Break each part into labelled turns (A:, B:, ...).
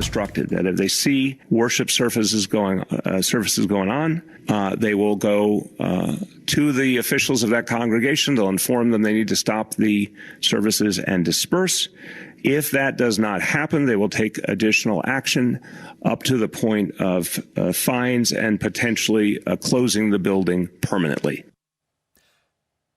A: instructed that if they see worship services going on, they will go to the officials of that congregation. They'll inform them they need to stop the services and disperse. If that does not happen, they will take additional action up to the point of fines and potentially closing the building permanently.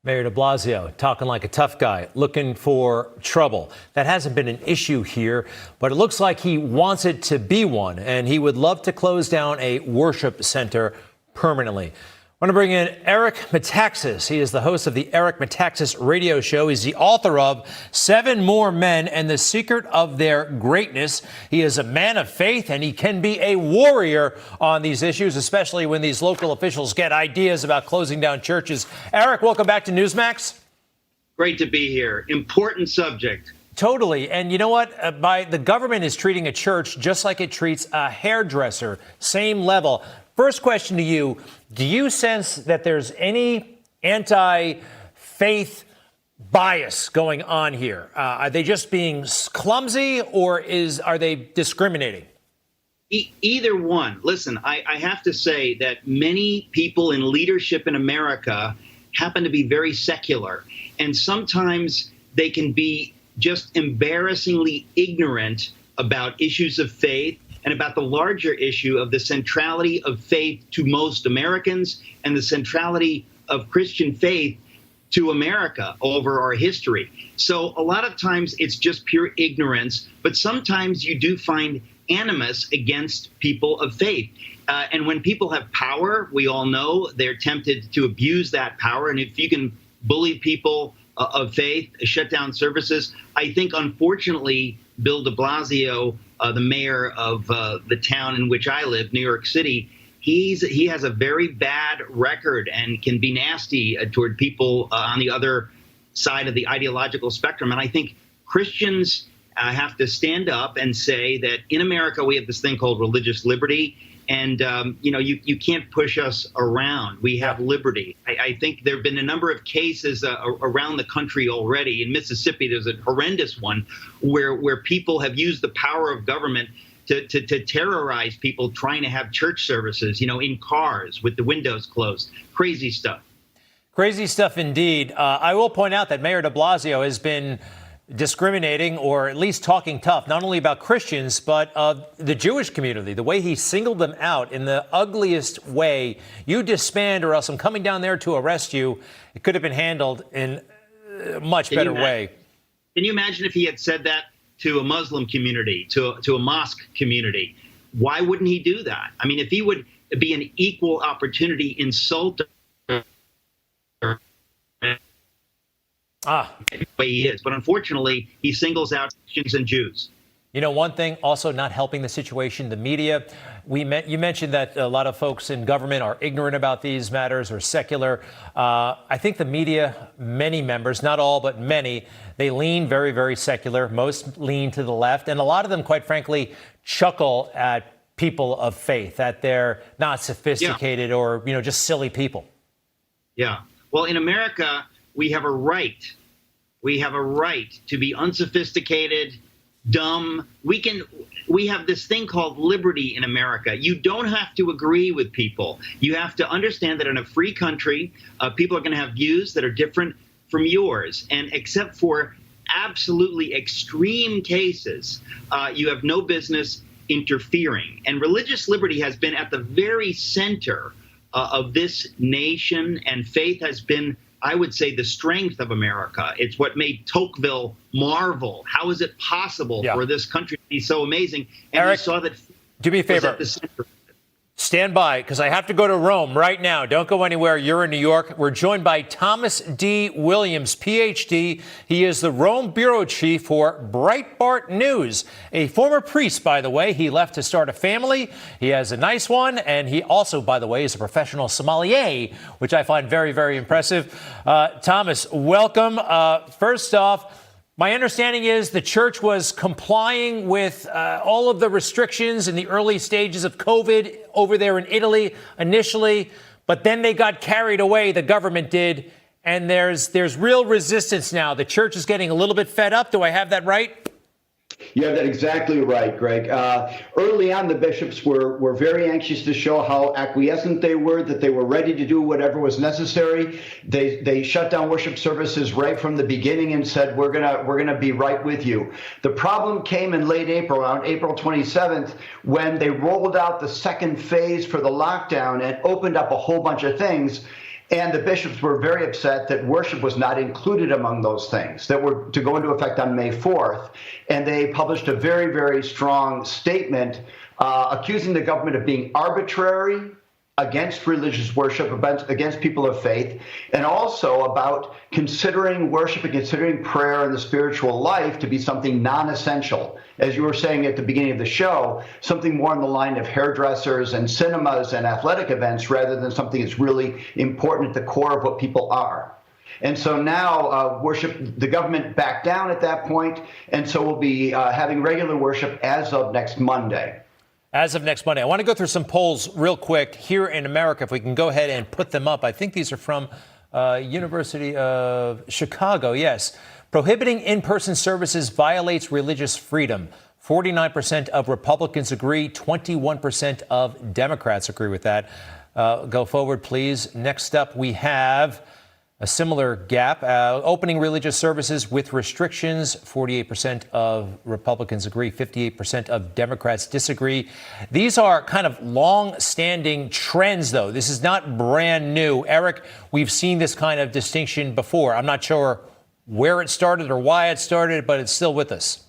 B: Mayor de Blasio talking like a tough guy, looking for trouble. That hasn't been an issue here, but it looks like he wants it to be one, and he would love to close down a worship center permanently. I want to bring in Eric Metaxas. He is the host of the Eric Metaxas radio show. He's the author of 7 More Men and the Secret of Their Greatness. He is a man of faith, and he can be a warrior on these issues, especially when these local officials get ideas about closing down churches. Eric, welcome back to Newsmax.
C: Great to be here. Important subject.
B: Totally. And you know what? The government is treating a church just like it treats a hairdresser, same level. First question to you, do you sense that there's any anti-faith bias going on here? Are they just being clumsy, or are they discriminating?
C: Either one. Listen, I have to say that many people in leadership in America happen to be very secular, and sometimes they can be just embarrassingly ignorant about issues of faith and about the larger issue of the centrality of faith to most Americans and the centrality of Christian faith to America over our history. So a lot of times it's just pure ignorance, but sometimes you do find animus against people of faith. And when people have power, we all know they're tempted to abuse that power. And if you can bully people of faith, shut down services, I think, unfortunately, Bill de Blasio, the mayor of the town in which I live, New York City, he has a very bad record and can be nasty toward people on the other side of the ideological spectrum. And I think Christians have to stand up and say that in America we have this thing called religious liberty. And, you can't push us around. We have liberty. I think there have been a number of cases around the country already. In Mississippi, there's a horrendous one where people have used the power of government to terrorize people trying to have church services, in cars with the windows closed. Crazy stuff.
B: Crazy stuff indeed. I will point out that Mayor de Blasio has been discriminating, or at least talking tough, not only about Christians, but the Jewish community. The way he singled them out in the ugliest way. You disband or else I'm coming down there to arrest you. It could have been handled in a much better way.
C: Can you imagine if he had said that to a Muslim community, to a mosque community? Why wouldn't he do that? I mean, if he would be an equal opportunity insulter, the way he is. But unfortunately, he singles out Christians and Jews.
B: You know, one thing also not helping the situation, the media. You mentioned that a lot of folks in government are ignorant about these matters or secular. I think the media, many members, not all, but many, they lean very, very secular. Most lean to the left. And a lot of them, quite frankly, chuckle at people of faith, that they're not sophisticated or, just silly people.
C: Yeah. Well, in America, we have a right. We have a right to be unsophisticated, dumb. We have this thing called liberty in America. You don't have to agree with people. You have to understand that in a free country, people are going to have views that are different from yours. And except for absolutely extreme cases, you have no business interfering. And religious liberty has been at the very center of this nation, and faith has been, I would say, the strength of America. It's what made Tocqueville marvel. How is it possible for this country to be so amazing? And
B: Eric,
C: he saw that.
B: Do me a favor. Stand by, because I have to go to Rome right now. Don't go anywhere. You're in New York. We're joined by Thomas D. Williams, Ph.D. He is the Rome bureau chief for Breitbart News. A former priest, by the way. He left to start a family. He has a nice one. And he also, by the way, is a professional sommelier, which I find very, very impressive. Thomas, welcome. First off, my understanding is the church was complying with all of the restrictions in the early stages of COVID over there in Italy initially, but then they got carried away, the government did, and there's real resistance now. The church is getting a little bit fed up. Do I have that right?
D: You have that exactly right, Greg. Early on, the bishops were very anxious to show how acquiescent they were, that they were ready to do whatever was necessary. They shut down worship services right from the beginning and said, we're gonna be right with you. The problem came in late April, around April 27th, when they rolled out the second phase for the lockdown and opened up a whole bunch of things. And the bishops were very upset that worship was not included among those things that were to go into effect on May 4th. And they published a very, very strong statement accusing the government of being arbitrary against religious worship, against people of faith, and also about considering worship and considering prayer and the spiritual life to be something non-essential. As you were saying at the beginning of the show, something more in the line of hairdressers and cinemas and athletic events rather than something that's really important at the core of what people are. And so now worship, the government backed down at that point, and so we'll be having regular worship as of next Monday.
B: As of next Monday. I want to go through some polls real quick here in America, if we can go ahead and put them up. I think these are from University of Chicago, yes. Prohibiting in-person services violates religious freedom. 49% of Republicans agree, 21% of Democrats agree with that. Go forward, please. Next up, we have a similar gap. Opening religious services with restrictions, 48% of Republicans agree, 58% of Democrats disagree. These are kind of long-standing trends, though. This is not brand new. Eric, we've seen this kind of distinction before. I'm not sure where it started or why it started, but it's still with us.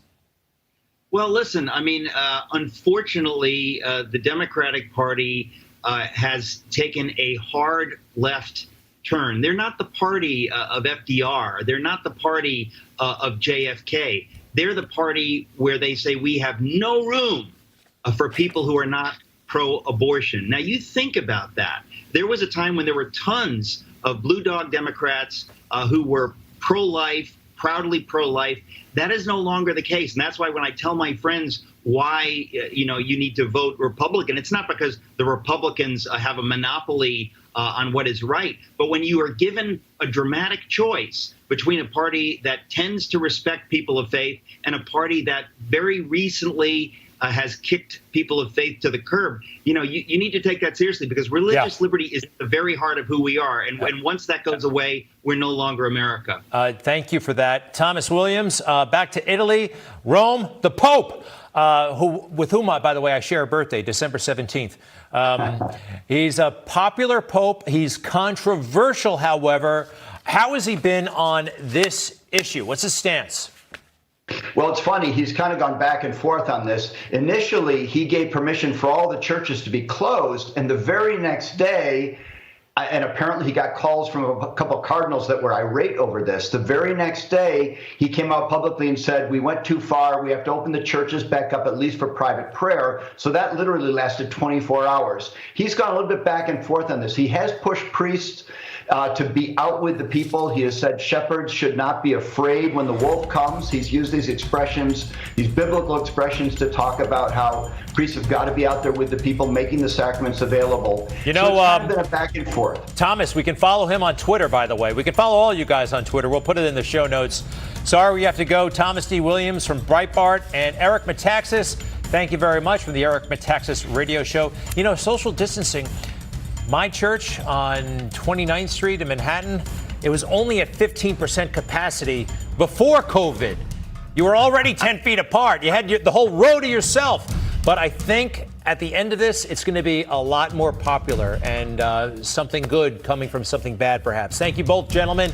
C: Well, listen, I mean, unfortunately, the Democratic Party has taken a hard left turn. They're not the party of FDR. They're not the party of JFK. They're the party where they say we have no room for people who are not pro-abortion. Now, you think about that. There was a time when there were tons of blue dog Democrats who were pro-life, proudly pro-life. That is no longer the case. And that's why when I tell my friends why, you need to vote Republican, it's not because the Republicans have a monopoly on what is right. But when you are given a dramatic choice between a party that tends to respect people of faith and a party that very recently has kicked people of faith to the curb, you need to take that seriously, because religious liberty is at the very heart of who we are. And once that goes away, we're no longer America. Thank you for that. Thomas Williams, back to Italy, Rome, the Pope, with whom, by the way, I share a birthday, December 17th. He's a popular pope. He's controversial, however. How has he been on this issue? What's his stance?
D: Well, it's funny. He's kind of gone back and forth on this. Initially, he gave permission for all the churches to be closed, and the very next day, and apparently he got calls from a couple of cardinals that were irate over this. The very next day, he came out publicly and said, we went too far. We have to open the churches back up, at least for private prayer. So that literally lasted 24 hours. He's gone a little bit back and forth on this. He has pushed priests to be out with the people. He has said shepherds should not be afraid when the wolf comes. He's used these expressions, these biblical expressions, to talk about how priests have got to be out there with the people, making the sacraments available. So it's kind of been a back and forth.
B: Thomas, we can follow him on Twitter, by the way. We can follow all you guys on Twitter. We'll put it in the show notes. Sorry we have to go. Thomas D. Williams from Breitbart and Eric Metaxas, thank you very much, from the Eric Metaxas radio show. Social distancing. My church on 29th Street in Manhattan, it was only at 15% capacity before COVID. You were already 10 feet apart. You had the whole row to yourself. But I think at the end of this, it's going to be a lot more popular, and something good coming from something bad, perhaps. Thank you both, gentlemen.